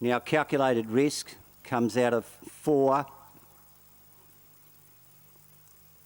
Now Calculated Risk comes out of 4.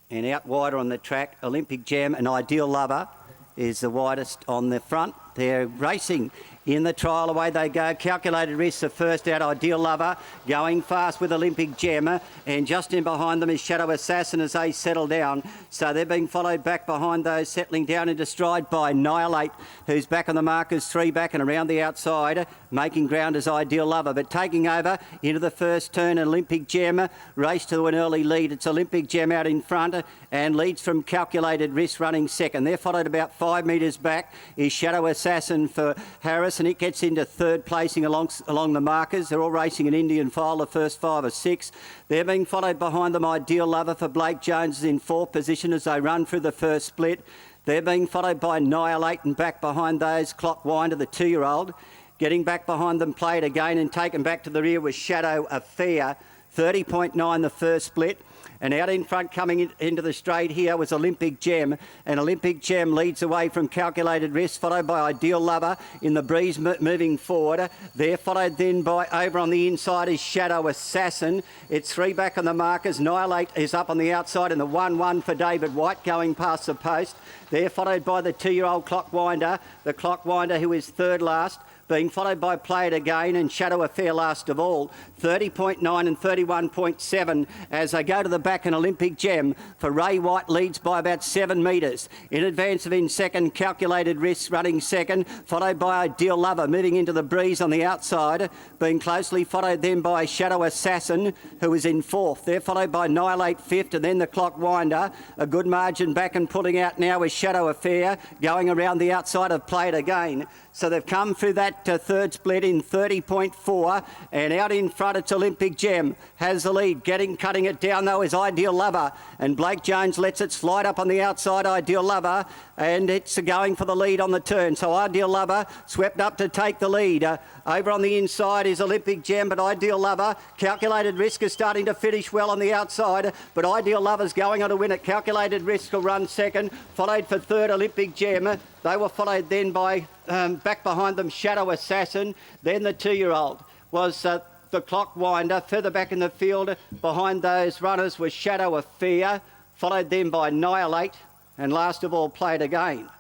And out wider on the track, Olympic Gem and Ideal Lover is the widest on the front. They're racing in the trial. Away they go. Calculated Risk, the first out. Ideal Lover going fast with Olympic Gem. And just in behind them is Shadow Assassin as they settle down. So they're being followed back behind those, settling down into stride by Annihilate, who's back on the markers, 3 back and around the outside, making ground as Ideal Lover. But taking over into the first turn, Olympic Gem race to an early lead. It's Olympic Gem out in front and leads from Calculated Risk running second. They're followed about 5 metres back is Shadow Assassin for Harris, and it gets into third placing along the markers. They're all racing an Indian file, the first 5 or 6. They're being followed behind them. Ideal Lover for Blake Jones is in 4th position as they run through the first split. They're being followed by Annihilate, and back behind those, Clockwinder, the 2-year-old. Getting back behind them, Played Again, and taken back to the rear was Shadow Affair. 30.9 the first split. And out in front coming into the straight here was Olympic Gem. And Olympic Gem leads away from Calculated Risk, followed by Ideal Lover in the breeze moving forward. They're followed then by, over on the inside is Shadow Assassin. It's 3 back on the markers. Annihilate is up on the outside, and the 1-1 for David White going past the post. They're followed by the 2-year-old Clockwinder, the Clockwinder who is third last, being followed by Play It Again and Shadow Affair last of all. 30.9 and 31.7 as they go to the back, and Olympic Gem for Ray White leads by about 7 metres. In advance of in second, Calculated Risk running second, followed by Ideal Lover moving into the breeze on the outside, being closely followed then by Shadow Assassin, who is in 4th. They're followed by Annihilate 5th, and then the Clockwinder. A good margin back and pulling out now is Shadow Affair, going around the outside of Play It Again. So they've come through that third split in 30.4, and out in front it's Olympic Gem, has the lead. Cutting it down though is Ideal Lover, and Blake Jones lets it slide up on the outside, Ideal Lover, and it's going for the lead on the turn. So Ideal Lover swept up to take the lead. Over on the inside is Olympic Gem, but Ideal Lover, Calculated Risk is starting to finish well on the outside, but Ideal Lover's going on to win it. Calculated Risk will run second, followed for third Olympic Gem. They were followed then by, back behind them, Shadow Assassin. Then the 2-year-old was the Clockwinder. Further back in the field behind those runners was Shadow Affair, followed then by Annihilate, and last of all Play It Again.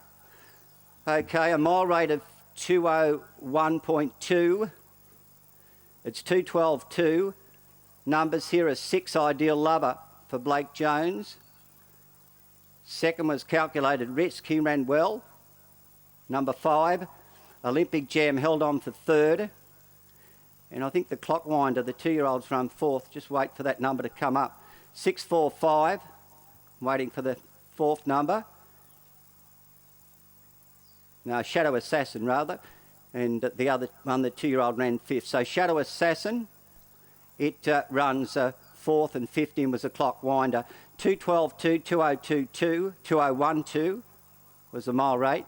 Okay, a mile rate of 201.2. It's 212.2. Numbers here are 6 Ideal Lover for Blake Jones. Second was Calculated Risk. He ran well. Number 5, Olympic Gem held on for third. And I think the Clockwinder, the 2-year-olds, run 4th. Just wait for that number to come up. 645, waiting for the 4th number. No, Shadow Assassin rather. And the other one, the 2-year-old, ran 5th. So Shadow Assassin, it runs 4th, and 15 was a Clockwinder. 212.2, 2022, 2012 was the mile rate.